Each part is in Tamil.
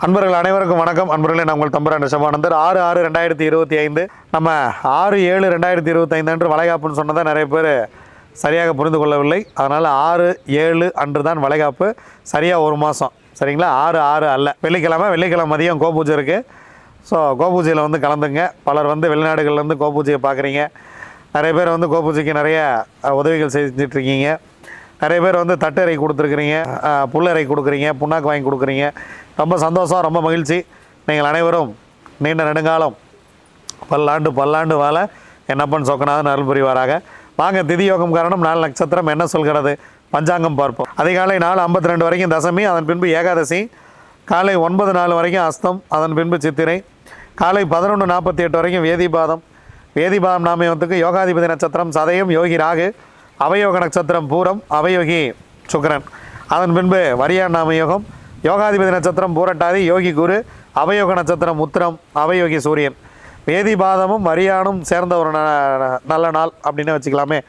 அன்பர்கள் அனைவருக்கும் வணக்கம். அன்பர்களே, நான் உங்கள் தம்புரான் ரிஷபானந்தர். 6/6/2025 நம்ம 6/7/2025 அன்று வளைகாப்புன்னு சொன்னதான் நிறைய பேர் சரியாக புரிந்து கொள்ளவில்லை. அதனால் 6/7 அன்று தான் வளைகாப்பு. சரியாக ஒரு மாதம், சரிங்களா? 6/6 அல்ல. வெள்ளிக்கிழமை மதியம் கோபூஜை இருக்குது. ஸோ கோபூஜையில் வந்து கலந்துங்க. பலர் வந்து வெளிநாடுகள்லேருந்து கோபூஜையை பார்க்குறீங்க. நிறைய பேர் வந்து கோபூஜைக்கு நிறைய உதவிகள் செஞ்சிட்ருக்கீங்க. நிறைய பேர் வந்து தட்டறை கொடுத்துருக்குறீங்க, புல்லறை கொடுக்குறீங்க, புண்ணாக்கு வாங்கி கொடுக்குறீங்க. ரொம்ப சந்தோஷம், ரொம்ப மகிழ்ச்சி. நீங்கள் அனைவரும் நீண்ட நெடுங்காலம் பல்லாண்டு வாழ என்னப்பன் சொக்கநாதன் அருள் புரிவாராக. வாங்க, திதி யோகம் காரணம் 4 நட்சத்திரம் என்ன சொல்கிறது பஞ்சாங்கம் பார்ப்போம். அதிகாலை 4:52 வரைக்கும் தசமி, அதன் பின்பு ஏகாதசி. காலை 9:04 வரைக்கும் அஸ்தம், அதன் பின்பு சித்திரை. காலை 11:48 வரைக்கும் வேதிபாதம். வேதிபாதம் நாமயத்துக்கு யோகாதிபதி நட்சத்திரம் சதயம், யோகி ராகு. அவயோக நட்சத்திரம் பூரம், அவயோகி சுக்கிரன். அதன் பின்பு வரியான் நாமயோகம். யோகாதிபதி நட்சத்திரம் பூரட்டாதி, யோகி குரு. அவயோக நட்சத்திரம் உத்திரம், அவயோகி சூரியன். வேதிபாதமும் வரியானும் சேர்ந்த ஒரு நல்ல நாள் அப்படின்னு வச்சுக்கலாமே.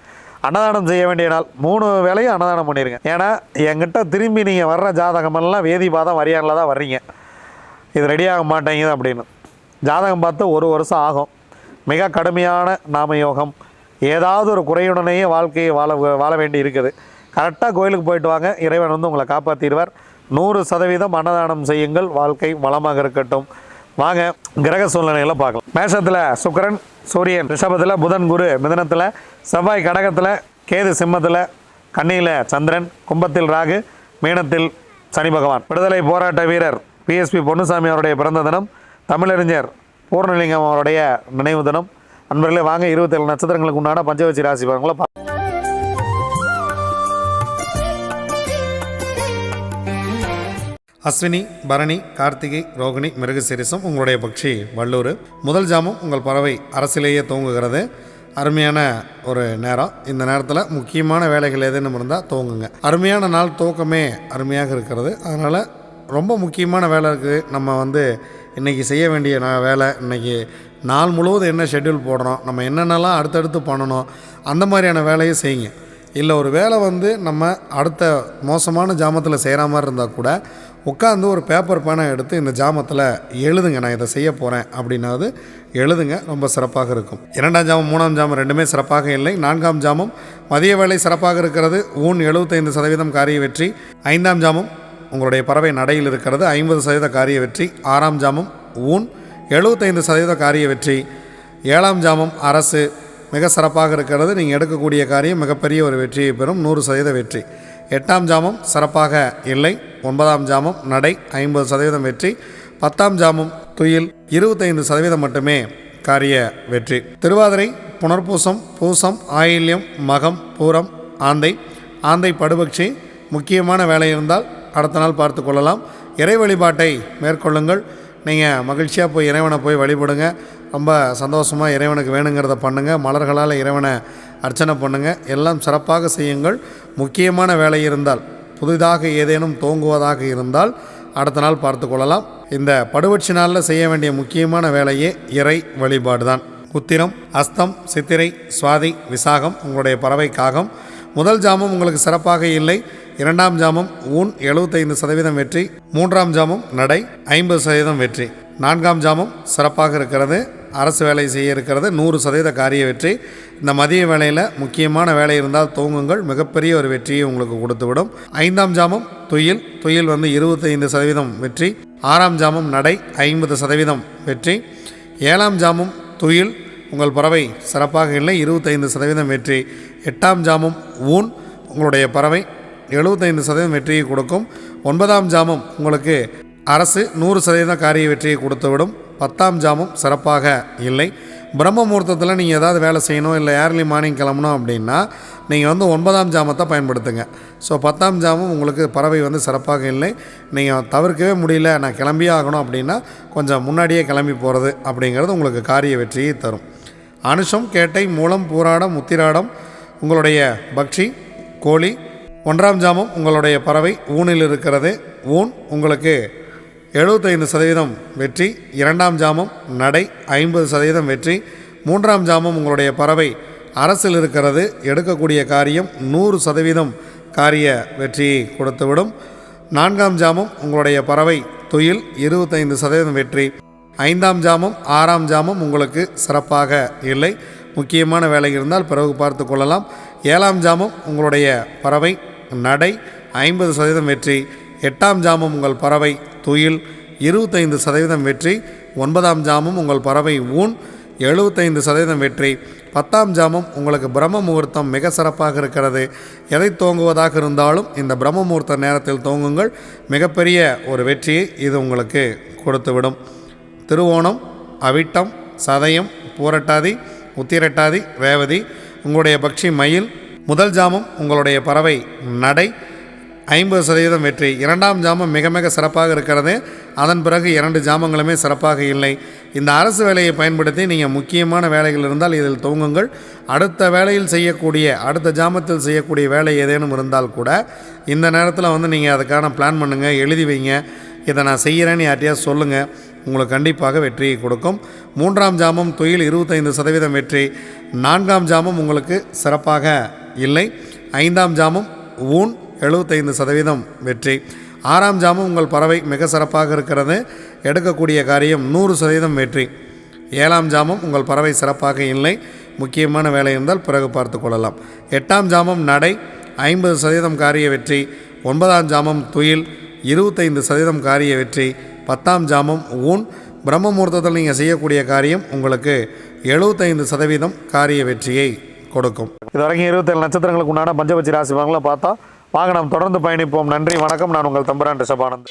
அன்னதானம் செய்ய வேண்டிய நாள். 3 வேளையும் அன்னதானம் பண்ணிடுங்க. ஏன்னா என்கிட்ட திரும்பி நீங்கள் வர்ற ஜாதகமெல்லாம் வேதிபாதம் வரியானில் தான் வர்றீங்க. இது ரெடியாக மாட்டேங்குது அப்படின்னு ஜாதகம் பார்த்து 1 வருஷம் ஆகும். மிக கடுமையான நாமயோகம். ஏதாவது ஒரு குறையுடனேயே வாழ்க்கையை வாழ வேண்டி இருக்குது. கரெக்டாக கோயிலுக்கு போயிட்டு வாங்க, இறைவன் வந்து உங்களை காப்பாற்றிடுவார். 100% அன்னதானம் செய்யுங்கள், வாழ்க்கை வளமாக இருக்கட்டும். வாங்க, கிரக சூழ்நிலைகளை பார்க்கலாம். மேஷத்தில் சுக்கிரன் சூரியன், ரிஷபத்தில் புதன் குரு, மிதனத்தில் செவ்வாய், கடகத்தில் கேது, சிம்மத்தில் கன்னியில் சந்திரன், கும்பத்தில் ராகு, மீனத்தில் சனி பகவான். விடுதலை போராட்ட வீரர் PSP பொன்னுசாமி அவருடைய பிறந்த தினம். தமிழறிஞர் பூர்ணலிங்கம் அவருடைய நினைவு தினம். அன்பர்களே, வாங்க 27 நட்சத்திரங்களுக்கு உண்டான பஞ்சவச்சி ராசி பலன்களை பார்க்கலாம். அஸ்வினி, பரணி, கார்த்திகை, ரோகிணி, மிருகசீரிசம். உங்களுடைய பக்ஷி வல்லூர். முதல் ஜாமம் உங்கள் பறவை அரசிலேயே தூங்குகிறது. அருமையான ஒரு நேரம். இந்த நேரத்தில் முக்கியமான வேலைகள் எதுன்னு இருந்தால் துவங்குங்க. அருமையான நாள், துவக்கமே அருமையாக இருக்கிறது. அதனால் ரொம்ப முக்கியமான வேலை இருக்குது. நம்ம வந்து இன்றைக்கி செய்ய வேண்டிய வேலை, இன்றைக்கி நாள் முழுவதும் என்ன ஷெட்யூல் போடுறோம், நம்ம என்னென்னலாம் அடுத்தடுத்து பண்ணணும், அந்த மாதிரியான வேலையை செய்யுங்க. இல்லை ஒரு வேலை வந்து நம்ம அடுத்த மோசமான ஜாமத்தில் செய்கிற மாதிரி இருந்தால் கூட உட்காந்து ஒரு பேப்பர் பேனை எடுத்து இந்த ஜாமத்தில் எழுதுங்க, நான் இதை செய்ய போகிறேன் அப்படின்னாவது எழுதுங்க. ரொம்ப சிறப்பாக இருக்கும். 2ஆம் ஜாமம் 3ஆம் ஜாமம் ரெண்டுமே சிறப்பாக இல்லை. 4ஆம் ஜாமம் மதிய வேலை சிறப்பாக இருக்கிறது. ஊன் 75% காரிய வெற்றி. 5ஆம் ஜாமம் உங்களுடைய பறவை நடையில் இருக்கிறது, 50% காரிய வெற்றி. 6ஆம் ஜாமம் ஊன் 75% காரிய வெற்றி. 7ஆம் ஜாமம் அரசு மிக சிறப்பாக இருக்கிறது. நீங்கள் எடுக்கக்கூடிய காரியம் மிகப்பெரிய ஒரு வெற்றியை பெறும், 100% வெற்றி. 8ஆம் ஜாமம் சிறப்பாக இல்லை. 9ஆம் ஜாமம் நடை 50% வெற்றி. 10ஆம் ஜாமம் துயில் 25% மட்டுமே காரிய வெற்றி. திருவாதிரை, புனர்பூசம், பூசம், ஆயில்யம், மகம், பூரம், ஆந்தை படுபக்ஷி. முக்கியமான வேலை இருந்தால் அடுத்த நாள் பார்த்து கொள்ளலாம். இறை வழிபாட்டை மேற்கொள்ளுங்கள். நீங்கள் மகிழ்ச்சியாக போய் இறைவனை போய் வழிபடுங்க. ரொம்ப சந்தோஷமாக இறைவனுக்கு வேணுங்கிறத பண்ணுங்கள். மலர்களால் இறைவனை அர்ச்சனை பண்ணுங்கள். எல்லாம் சிறப்பாக செய்யுங்கள். முக்கியமான வேலை இருந்தால், புதிதாக ஏதேனும் தோங்குவதாக இருந்தால் அடுத்த நாள் பார்த்து கொள்ளலாம். இந்த படுவட்சி நாளில் செய்ய வேண்டிய முக்கியமான வேலையே இறை வழிபாடு தான். உத்திரம், அஸ்தம், சித்திரை, சுவாதி, விசாகம் உங்களுடைய பறவை காகம். முதல் ஜாமம் உங்களுக்கு சிறப்பாக இல்லை. 2ஆம் ஜாமம் ஊன் 75% வெற்றி. 3ஆம் ஜாமம் நடை 50% வெற்றி. 4ஆம் ஜாமம் சிறப்பாக இருக்கிறது, அரசு வேலை செய்ய இருக்கிறது, 100% காரிய வெற்றி. இந்த மதிய வேலையில் முக்கியமான வேலை இருந்தால் தூங்குங்கள், மிகப்பெரிய ஒரு வெற்றியை உங்களுக்கு கொடுத்துவிடும். 5ஆம் ஜாமம் துயில் வந்து 25% வெற்றி. 6ஆம் ஜாமம் நடை 50% வெற்றி. 7ஆம் ஜாமம் துயில் உங்கள் பறவை சிறப்பாக இல்லை, 25% வெற்றி. 8ஆம் ஜாமம் ஊன் உங்களுடைய பறவை 75% வெற்றியை கொடுக்கும். 9ஆம் ஜாமம் உங்களுக்கு அரசு 100% காரிய வெற்றியை கொடுத்துவிடும். 10ஆம் ஜாமம் சிறப்பாக இல்லை. பிரம்ம முகூர்த்தத்தில் நீங்கள் ஏதாவது வேலை செய்யணும், இல்லை ஏர்லி மார்னிங் கிளம்பணும் அப்படின்னா நீங்கள் வந்து 9ஆம் ஜாமத்தை பயன்படுத்துங்க. ஸோ 10ஆம் ஜாமம் உங்களுக்கு பறவை வந்து சிறப்பாக இல்லை. நீங்கள் தவிர்க்கவே முடியல, நான் கிளம்பியே ஆகணும் அப்படின்னா கொஞ்சம் முன்னாடியே கிளம்பி போகிறது அப்படிங்கிறது உங்களுக்கு காரிய வெற்றியை தரும். அனுஷம், கேட்டை, மூலம், பூராடம், உத்திராடம் உங்களுடைய பக்ஷி கோழி. 1ஆம் ஜாமம் உங்களுடைய பறவை ஊனில் இருக்கிறது. ஊன் உங்களுக்கு 75% வெற்றி. 2ஆம் ஜாமம் நடை 50% வெற்றி. 3ஆம் ஜாமம் உங்களுடைய பறவை அரசில் இருக்கிறது. எடுக்கக்கூடிய காரியம் 100% காரிய வெற்றியை கொடுத்துவிடும். 4ஆம் ஜாமம் உங்களுடைய பறவை துயில் 25% வெற்றி. 5ஆம் ஜாமம் 6ஆம் ஜாமம் உங்களுக்கு சிறப்பாக இல்லை. முக்கியமான வேலை இருந்தால் பிறகு பார்த்து கொள்ளலாம். 7ஆம் ஜாமம் உங்களுடைய பறவை நடை 50% வெற்றி. 8ஆம் ஜாமம் உங்கள் பறவை துயில் 25% வெற்றி. 9ஆம் ஜாமம் உங்கள் பறவை ஊன் 75% வெற்றி. 10ஆம் ஜாமம் உங்களுக்கு பிரம்ம முகூர்த்தம் மிக சிறப்பாக இருக்கிறது. எதை தோங்குவதாக இருந்தாலும் இந்த பிரம்ம முகூர்த்த நேரத்தில் தோங்குங்கள். மிகப்பெரிய ஒரு வெற்றியை இது உங்களுக்கு கொடுத்துவிடும். திருவோணம், அவிட்டம், சதயம், பூரட்டாதி, உத்திரட்டாதி, ரேவதி உங்களுடைய பக்ஷி மயில். முதல் ஜாமம் உங்களுடைய பறவை நடை 50% வெற்றி. 2ஆம் ஜாமம் மிக மிக சிறப்பாக இருக்கிறது. அதன் பிறகு 2 ஜாமங்களுமே சிறப்பாக இல்லை. இந்த அரசு வேலையை பயன்படுத்தி நீங்கள் முக்கியமான வேலைகள் இருந்தால் இதில் துவங்குங்கள். அடுத்த வேலையில் செய்யக்கூடிய அடுத்த ஜாமத்தில் செய்யக்கூடிய வேலை ஏதேனும் இருந்தால் கூட இந்த நேரத்தில் நீங்கள் அதுக்கான பிளான் பண்ணுங்கள், எழுதி வைங்க. இதை நான் செய்கிறேன்னு யார்ட்டையா சொல்லுங்கள். உங்களுக்கு கண்டிப்பாக வெற்றியை கொடுக்கும். 3ஆம் ஜாமம் துயில் 25% வெற்றி. 4ஆம் ஜாமம் உங்களுக்கு சிறப்பாக இல்லை. 5ஆம் ஜாமம் ஊன் 75% வெற்றி. 6ஆம் ஜாமம் உங்கள் பறவை மிக சிறப்பாக இருக்கிறது. எடுக்கக்கூடிய காரியம் 100% வெற்றி. 7ஆம் ஜாமம் உங்கள் பறவை சிறப்பாக இல்லை. முக்கியமான வேலை இருந்தால் பிறகு பார்த்து கொள்ளலாம். 8ஆம் ஜாமம் நடை 50% காரிய வெற்றி. 9ஆம் ஜாமம் துயில் 25% காரிய வெற்றி. 10ஆம் ஜாமம் ஊன். பிரம்ம முகூர்த்தத்தில் நீங்கள் செய்யக்கூடிய காரியம் உங்களுக்கு 75% காரிய வெற்றியை கொடுக்கும். இது வரைக்கும் 27 நட்சத்திரங்களுக்கு உண்டான பஞ்சபட்சி ராசி பலன்களை பார்த்தா வாங்க நாம் தொடர்ந்து பயணிப்போம். நன்றி, வணக்கம். நான் உங்கள் தம்புரான் ரிஷபானந்த்.